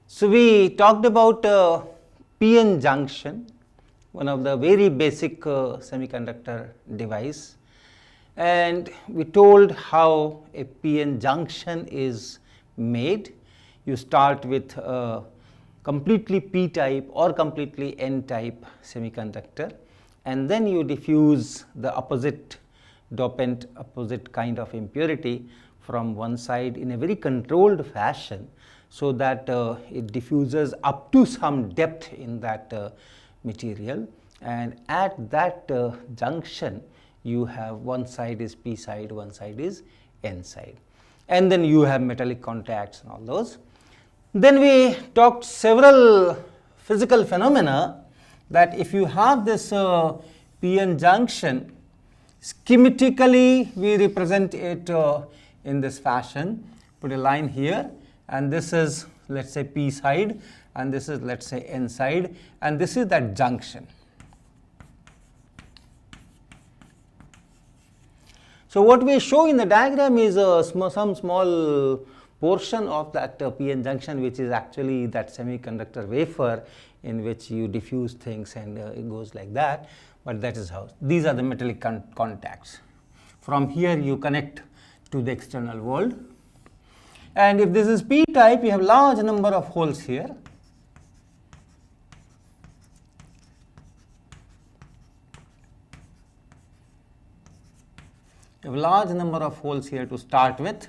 So we talked about PN junction, one of the very basic semiconductor device, and we told how a PN junction is made. You start with a completely P type or completely N type semiconductor, and then you diffuse the opposite dopant, opposite kind of impurity from one side in a very controlled fashion, so that it diffuses up to some depth in that material, and at that junction you have one side is P side, one side is N side, and then you have metallic contacts and all those. Then we talked several physical phenomena, that if you have this PN junction, schematically we represent it in this fashion. Put a line here, and this is, let's say, P side, and this is, let's say, N side, and this is that junction. So what we show in the diagram is some small portion of that PN junction, which is actually that semiconductor wafer in which you diffuse things, and it goes like that. But that is how, these are the metallic contacts. From here you connect to the external world. And if this is P type, you have large number of holes here. You have large number of holes here to start with.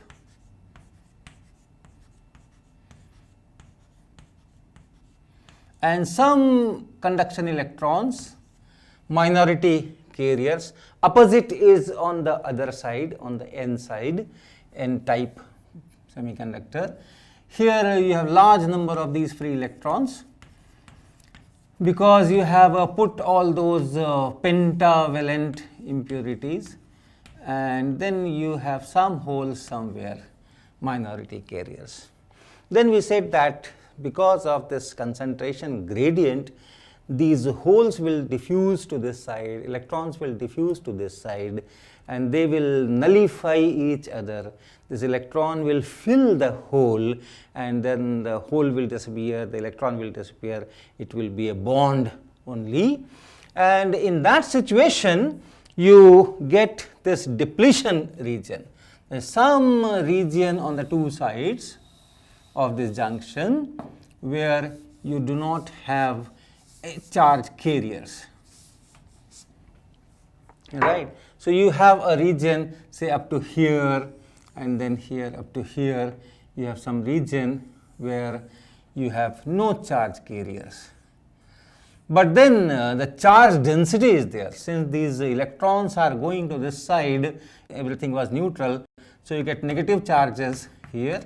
And some conduction electrons, minority carriers. Opposite is on the other side, on the N side, N type semiconductor. Here you have large number of these free electrons, because you have put all those pentavalent impurities, and then you have some holes somewhere, minority carriers. Then we said that because of this concentration gradient, these holes will diffuse to this side, electrons will diffuse to this side, and they will nullify each other. This electron will fill the hole, and then the hole will disappear, the electron will disappear, it will be a bond only. And in that situation, you get this depletion region. There is some region on the two sides of this junction where you do not have charge carriers, right? So you have a region, say, up to here, and then here up to here you have some region where you have no charge carriers. But then the charge density is there. Since these electrons are going to this side, everything was neutral, so you get negative charges here,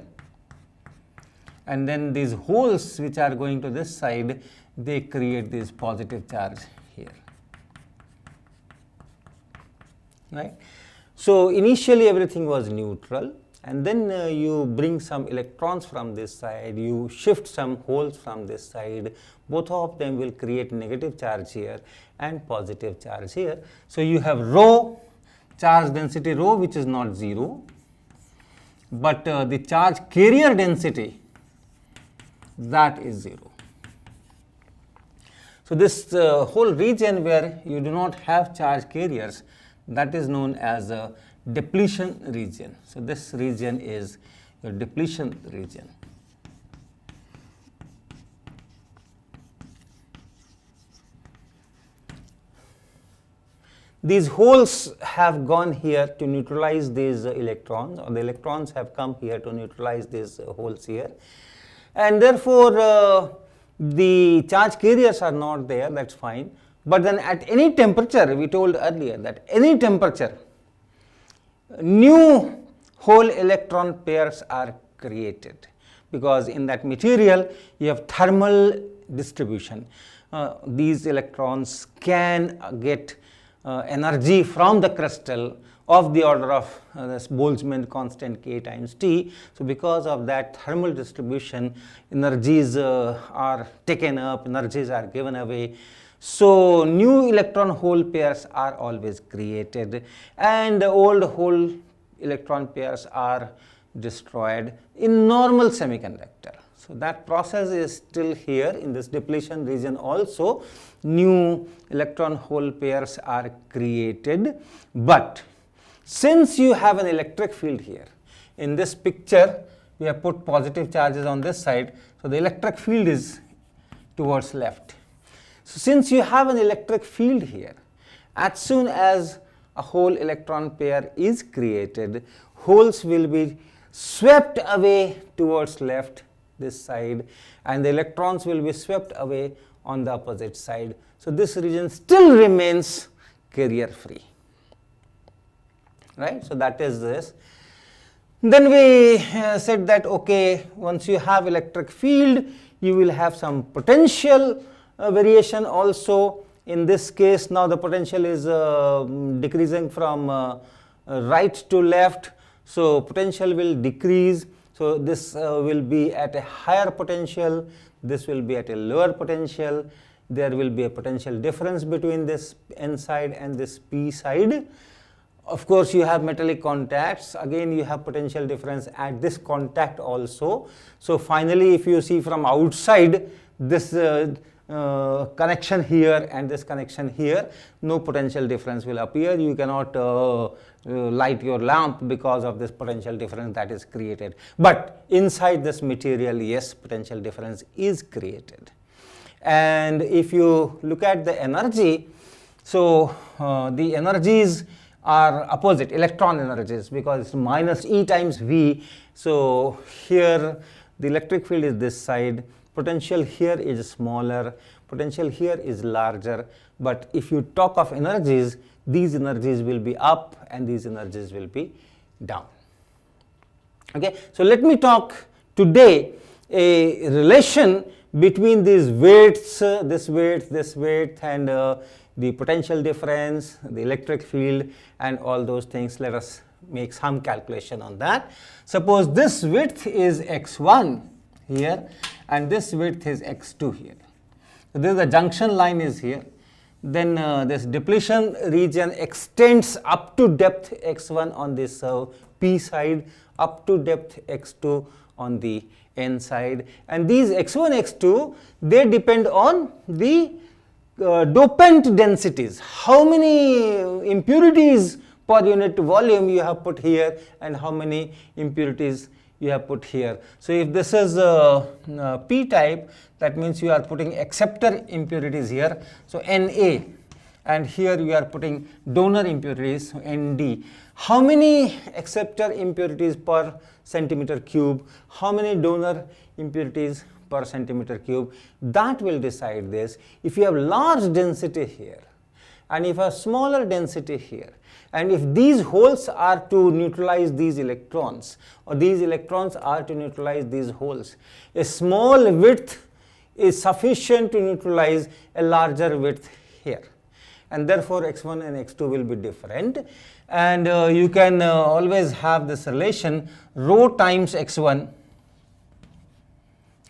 and then these holes which are going to this side, they create this positive charge here, right? So initially everything was neutral, and then you bring some electrons from this side, you shift some holes from this side, both of them will create negative charge here and positive charge here. So you have rho, charge density rho, which is not 0, but the charge carrier density, that is 0. So this whole region where you do not have charge carriers, that is known as a depletion region. So this region is your depletion region. These holes have gone here to neutralize these electrons, or the electrons have come here to neutralize these holes here, and therefore the charge carriers are not there, that's fine. But then at any temperature, we told earlier that any temperature, new hole electron pairs are created, because in that material you have thermal distribution. These electrons can get energy from the crystal of the order of this Boltzmann constant K times T. So because of that thermal distribution, energies are taken up, energies are given away. So new electron hole pairs are always created, and the old hole electron pairs are destroyed in normal semiconductor. So that process is still here in this depletion region also. New electron hole pairs are created, but since you have an electric field here, in this picture we have put positive charges on this side, so the electric field is towards left. So since you have an electric field here, as soon as a hole electron pair is created, holes will be swept away towards left, this side, and the electrons will be swept away on the opposite side. So this region still remains carrier free, right? So that is this. Then we said that okay, once you have electric field, you will have some potential variation also. In this case, now the potential is decreasing from right to left, so potential will decrease. So this will be at a higher potential, this will be at a lower potential. There will be a potential difference between this N side and this P side. Of course, you have metallic contacts. Again, you have potential difference at this contact also. So finally, if you see from outside, this connection here and this connection here, no potential difference will appear. You cannot light your lamp because of this potential difference that is created. But inside this material, yes, potential difference is created. And if you look at the energy, so the energies are opposite, electron energies, because it's minus E times V. So here the electric field is this side, potential here is smaller, potential here is larger. But if you talk of energies, these energies will be up and these energies will be down. Okay, so let me talk today a relation between these weights, this weight and the potential difference, the electric field and all those things. Let us make some calculation on that. Suppose this width is x1 here and this width is x2 here. So this is the junction line is here. Then this depletion region extends up to depth x1 on this P side, up to depth x2 on the N side, and these x1, x2, they depend on the dopant densities. How many impurities per unit volume you have put here and how many impurities you have put here. So if this is P type, that means you are putting acceptor impurities here, so Na, and here you are putting donor impurities, so Nd. How many acceptor impurities per centimeter cube, how many donor impurities per centimeter cube, that will decide this. If you have large density here and if a smaller density here, and if these holes are to neutralize these electrons or these electrons are to neutralize these holes, a small width is sufficient to neutralize a larger width here, and therefore x1 and x2 will be different. And you can always have this relation rho times x1,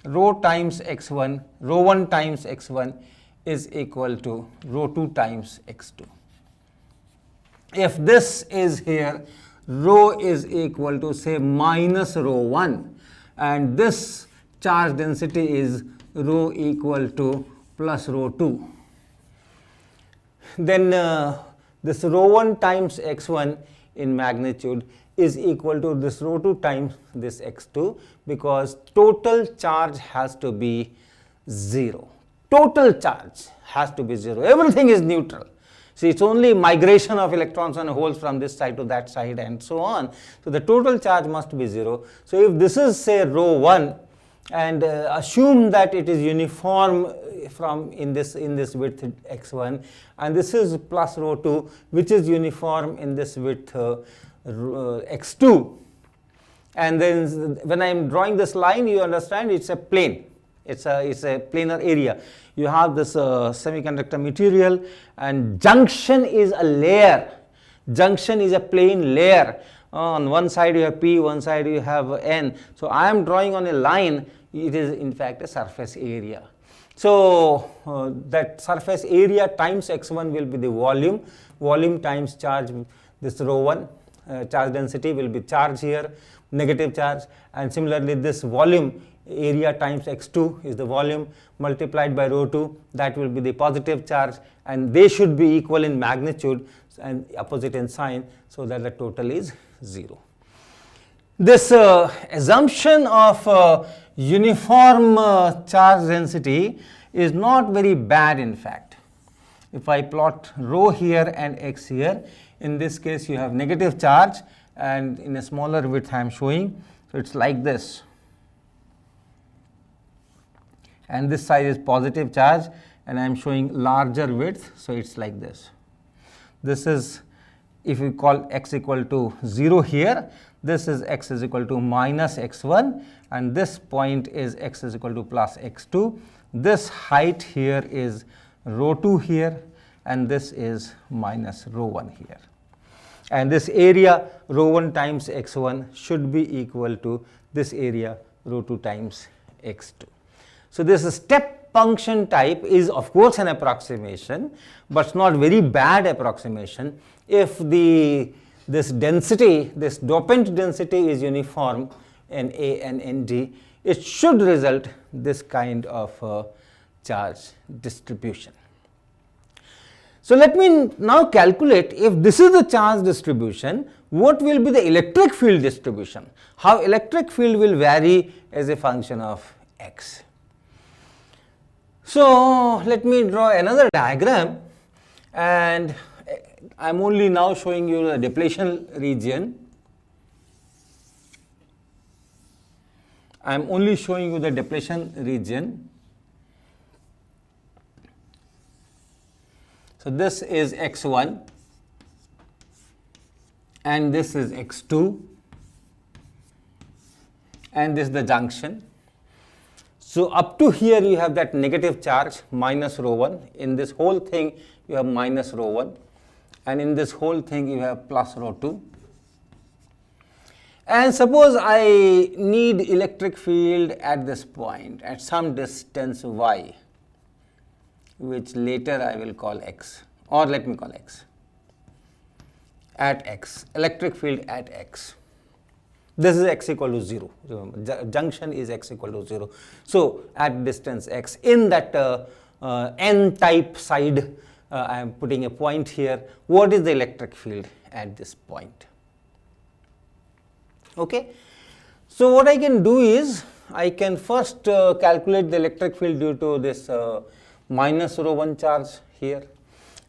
rho times x1, rho 1 times x1 is equal to rho 2 times x2. If this is here, rho is equal to say minus rho 1, and this charge density is rho equal to plus rho 2. Then this rho 1 times x1 in magnitude is equal to this rho 2 times this x2, because total charge has to be 0. Total charge has to be 0. Everything is neutral. See, it's only migration of electrons and holes from this side to that side and so on. So the total charge must be 0. So if this is say rho 1, and assume that it is uniform from in this width x1, and this is plus rho 2, which is uniform in this width x2, and then when I am drawing this line, you understand it's a plane, it's a planar area. You have this semiconductor material, and junction is a layer, junction is a plane layer. On one side you have P, one side you have N. So I am drawing on a line, it is in fact a surface area. So that surface area times x1 will be the volume, volume times charge, this rho 1 charge density will be charge here, negative charge, and similarly this volume area times x2 is the volume multiplied by rho 2, that will be the positive charge, and they should be equal in magnitude and opposite in sign, so that the total is 0. This assumption of uniform charge density is not very bad in fact. If I plot rho here and x here, in this case you have negative charge, and in a smaller width I am showing, so it's like this, and this side is positive charge, and I am showing larger width, so it's like this. This is, if we call x equal to 0 here, this is x is equal to minus x1, and this point is x is equal to plus x2. This height here is rho 2 here, and this is minus rho 1 here. And this area rho 1 times x1 should be equal to this area rho 2 times x2. So this step function type is of course an approximation, but it's not very bad approximation. If this density, this dopant density is uniform in A and in D, it should result this kind of charge distribution. So let me now calculate, if this is the charge distribution, what will be the electric field distribution? How electric field will vary as a function of x. So let me draw another diagram, and I am only now showing you the depletion region. I am only showing you the depletion region. So this is x1, and this is x2, and this is the junction. So up to here you have that negative charge minus rho 1. In this whole thing you have minus rho 1, and in this whole thing you have plus rho 2. And suppose I need electric field at this point, at some distance y, which later I will call x, or let me call x, at x, electric field at x. This is x equal to 0, remember, junction is x equal to 0. So at distance x, in that n type side, I am putting a point here. What is the electric field at this point? Okay. So what I can do is, I can first calculate the electric field due to this minus rho 1 charge here,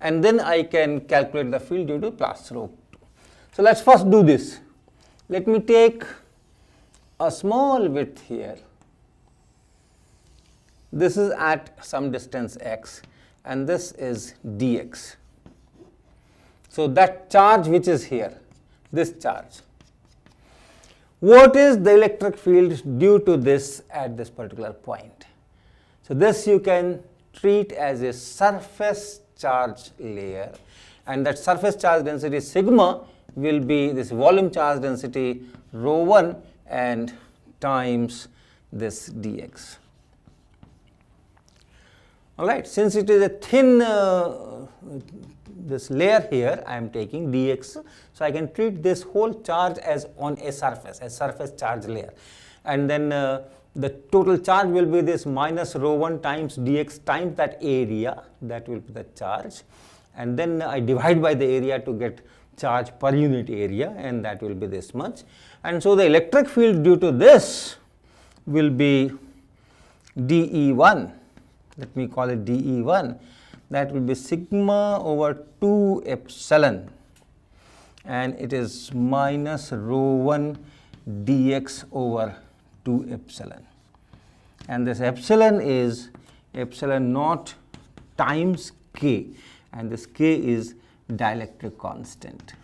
and then I can calculate the field due to plus rho 2. So let's first do this. Let me take a small width here. This is at some distance x, and this is dx. So that charge which is here, this charge, what is the electric field due to this at this particular point? So this you can treat as a surface charge layer, and that surface charge density sigma will be this volume charge density rho 1 and times this dx. Alright, since it is a thin this layer here, I am taking dx, so I can treat this whole charge as on a surface charge layer, and then the total charge will be this minus rho 1 times dx times that area, that will be the charge, and then I divide by the area to get charge per unit area, and that will be this much. And so the electric field due to this will be dE1, let me call it dE1, that will be sigma over 2 epsilon, and it is minus rho 1 dx over 2 epsilon, and this epsilon is epsilon naught times k, and this k is dielectric constant.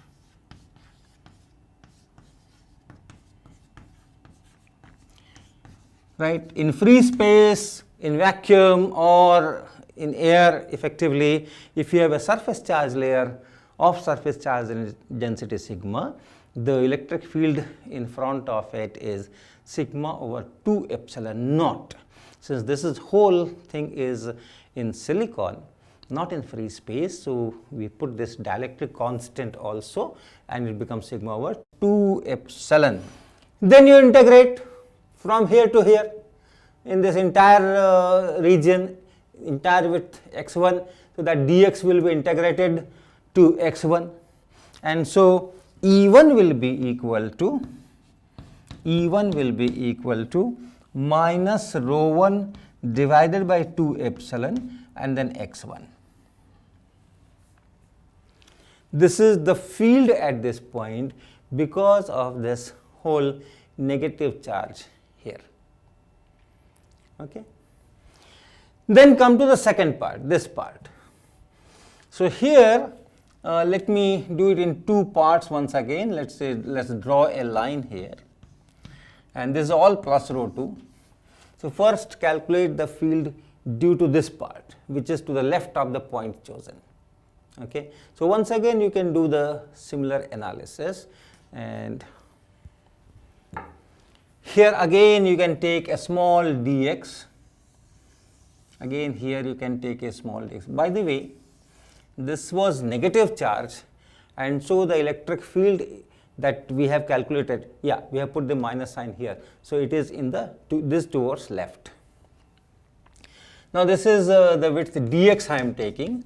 Right, in free space, in vacuum, or in air, effectively, if you have a surface charge layer of surface charge density sigma, the electric field in front of it is sigma over 2 epsilon naught. Since this is whole thing is in silicon, not in free space, so we put this dielectric constant also, and it becomes sigma over 2 epsilon Then you integrate from here to here in this entire region, entire width x1, so that dx will be integrated to x1, and so E1 will be equal to minus rho 1 divided by 2 epsilon and then x1. This is the field at this point because of this whole negative charge here. Okay. Then come to the second part, this part. So here let me do it in two parts once again. Let's draw a line here, and this is all plus rho 2. So first calculate the field due to this part, which is to the left of the point chosen. Okay. So once again you can do the similar analysis, and here again you can take a small dx. Again here you can take a small dx. By the way, this was negative charge, and so the electric field that we have calculated, yeah, we have put the minus sign here, so it is in the this towards left. Now this is the width dx I am taking.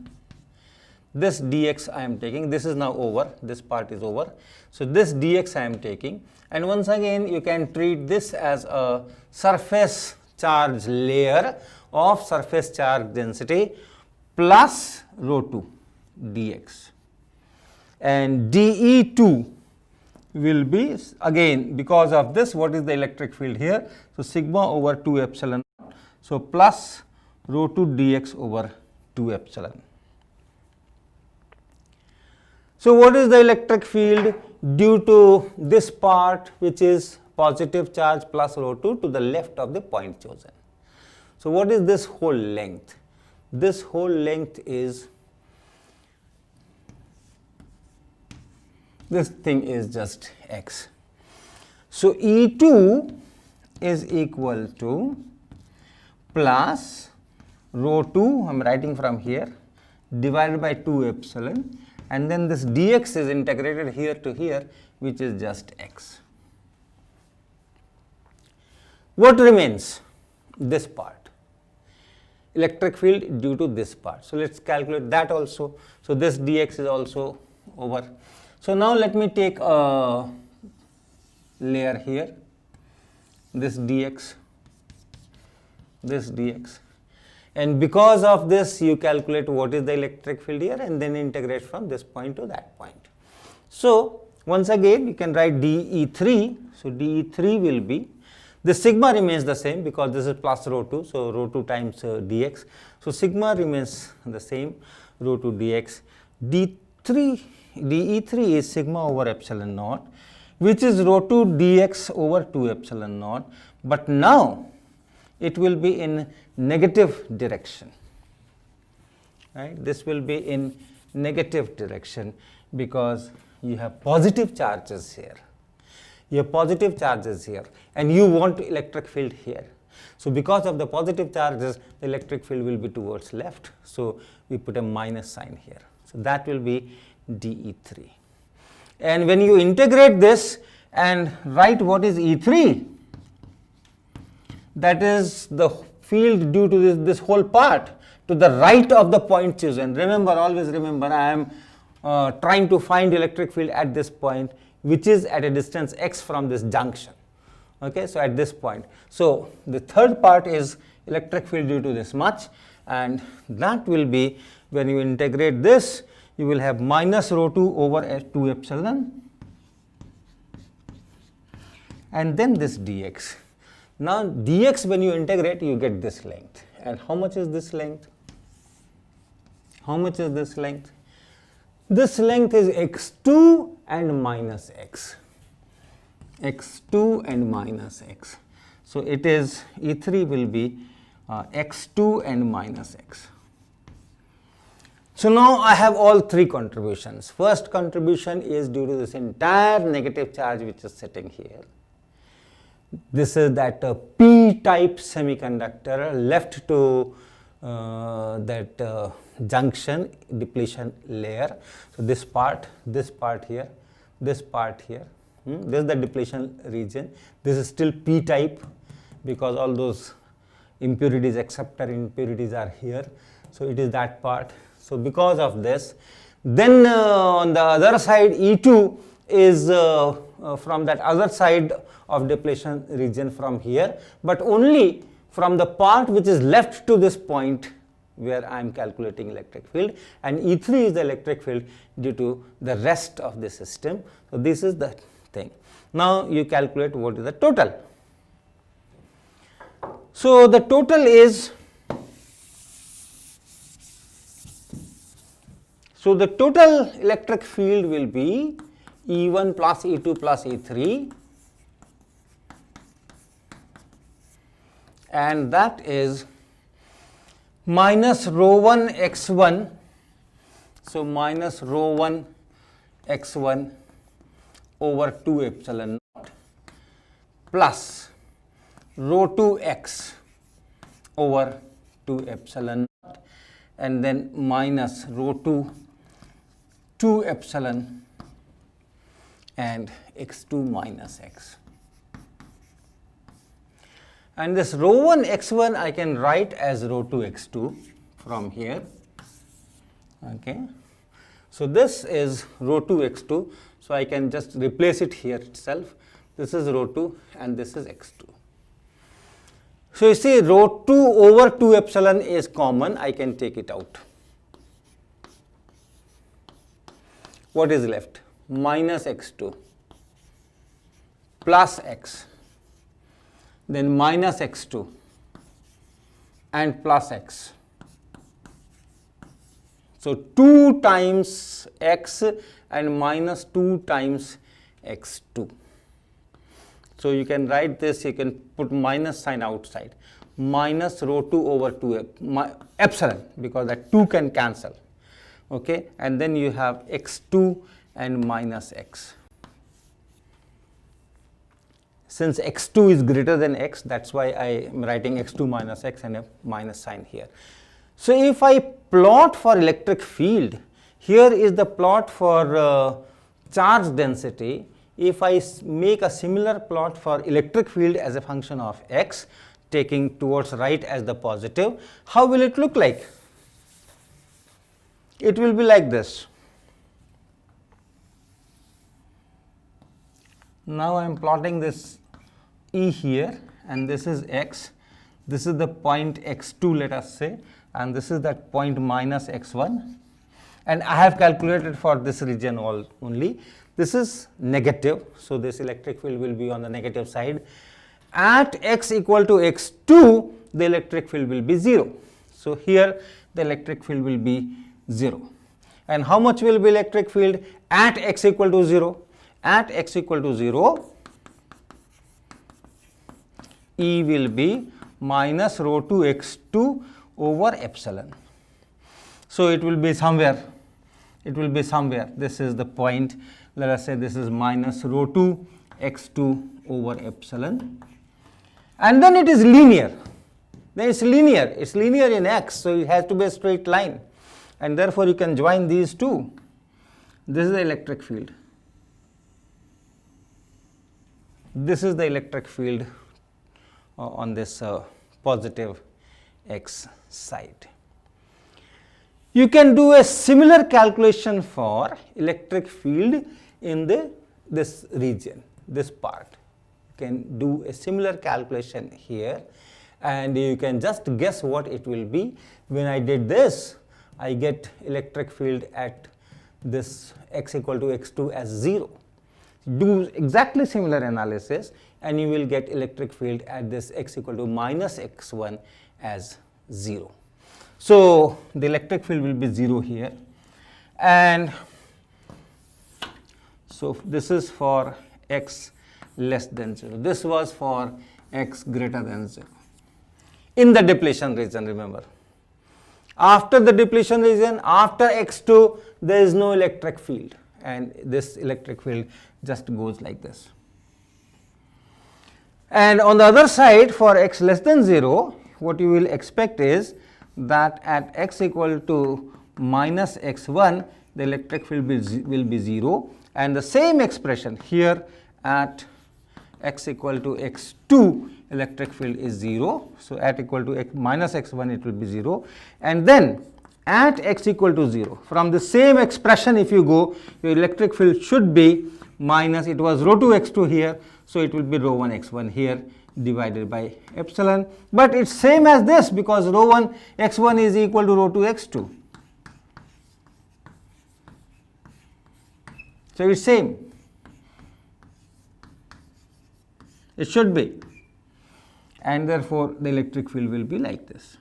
This dx I am taking, this is now over, this part is over. So this dx I am taking, and once again you can treat this as a surface charge layer of surface charge density plus rho 2 dx, and dE2 will be, again because of this, what is the electric field here? So sigma over 2 epsilon, so plus rho 2 dx over 2 epsilon. So what is the electric field due to this part, which is positive charge plus rho 2 to the left of the point chosen? So what is this whole length? This whole length is, this thing is just x. So E2 is equal to plus rho 2, I am writing from here, divided by 2 epsilon, and then this dx is integrated here to here, which is just x. What remains? This part, electric field due to this part. So let's calculate that also. So this dx is also over. So now let me take a layer here, this dx, and because of this you calculate what is the electric field here and then integrate from this point to that point. So once again you can write dE3. So dE3 will be, the sigma remains the same because this is plus rho 2, so rho 2 times dx. So sigma remains the same, rho 2 dx. dE3 is sigma over epsilon naught, which is rho 2 dx over 2 epsilon naught, but now it will be in negative direction, right? This will be in negative direction because you have positive charges here. You have positive charges here, and you want electric field here. So because of the positive charges, the electric field will be towards left. So we put a minus sign here. So that will be dE3. And when you integrate this and write what is E3, that is the field due to this whole part to the right of the point chosen. Remember, always remember, I am trying to find electric field at this point, which is at a distance x from this junction. Okay, so at this point. So the third part is electric field due to this much, and that will be, when you integrate this, you will have minus rho 2 over 2 epsilon, and then this dx. Now dx, when you integrate, you get this length. And how much is this length? How much is this length? This length is x2 and minus x. x2 and minus x. So it is, E3 will be x2 and minus x. So now I have all three contributions. First contribution is due to this entire negative charge which is sitting here. This is that p-type semiconductor left to that junction depletion layer. So this part here, this part here, This is the depletion region. This is still p type because all those impurities, acceptor impurities are here. So it is that part. So because of this, then on the other side E2 is from that other side of depletion region from here, but only from the part which is left to this point where I am calculating electric field, and E3 is the electric field due to the rest of the system. So this is the thing. Now you calculate what is the total. So the total is, so the total electric field will be E1 plus E2 plus E3, and that is minus rho 1 x1, so minus rho 1 x1 over 2 epsilon naught plus rho 2 x over 2 epsilon naught, and then minus rho 2 epsilon and x2 minus x. And this rho 1 x1 I can write as rho 2 x2 from here. Okay. So this is rho 2 x2. So I can just replace it here itself. This is rho 2 and this is x2. So you see rho 2 over 2 epsilon is common. I can take it out. What is left? Minus x2 plus x, then minus x2 and plus x. So 2 times x and minus 2 times x2. So you can write this, you can put minus sign outside, minus rho 2 over 2 epsilon, because that 2 can cancel. Okay, and then you have x2 and minus x. Since x2 is greater than x, that's why I am writing x2 minus x and a minus sign here. So if I plot for electric field, here is the plot for charge density. If I make a similar plot for electric field as a function of x, taking towards right as the positive, how will it look like? It will be like this. Now I am plotting this E here, and this is x. This is the point x2, let us say, and this is that point minus x1. And I have calculated for this region only. This is negative, so this electric field will be on the negative side. At x equal to x2, the electric field will be 0. So here the electric field will be 0. And how much will be electric field at x equal to 0? At x equal to 0, E will be minus rho 2 x2 over epsilon. So it will be somewhere. It will be somewhere. This is the point. Let us say this is minus rho 2 x2 over epsilon. And then it is linear. Then it's linear. It's linear in x, so it has to be a straight line. And therefore you can join these two. This is the electric field. This is the electric field on this positive x side. You can do a similar calculation for electric field in this region, this part. You can do a similar calculation here, and you can just guess what it will be. When I did this, I get electric field at this x equal to x2 as 0. Do exactly similar analysis and you will get electric field at this x equal to minus x1 as 0. So the electric field will be 0 here, and so this is for x less than 0. This was for x greater than 0 in the depletion region, remember. After the depletion region, after x2, there is no electric field, and this electric field just goes like this. And on the other side, for x less than 0, what you will expect is that at x equal to minus x1, the electric field will be 0, and the same expression here at x equal to x2 electric field is 0. So, at equal to x minus x1 it will be 0, and then at x equal to 0, from the same expression if you go, your electric field should be minus, it was rho 2 x2 here, so it will be rho 1 x1 here divided by epsilon, but it's same as this because rho 1 x1 is equal to rho 2 x2. So, it's same, it should be, and therefore, the electric field will be like this.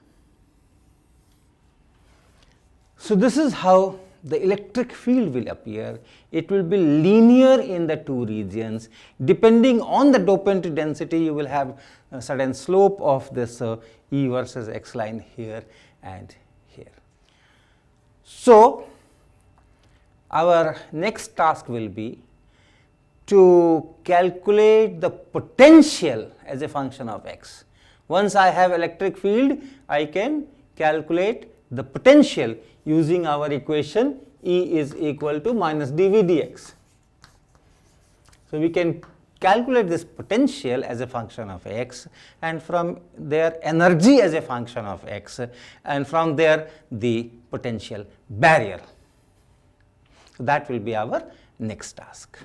So, this is how the electric field will appear. It will be linear in the two regions. Depending on the dopant density, you will have a certain slope of this E versus X line here and here. So, our next task will be to calculate the potential as a function of X. Once I have electric field, I can calculate the potential using our equation E is equal to minus dV dx. So, we can calculate this potential as a function of x, and from there energy as a function of x, and from there the potential barrier. So, that will be our next task.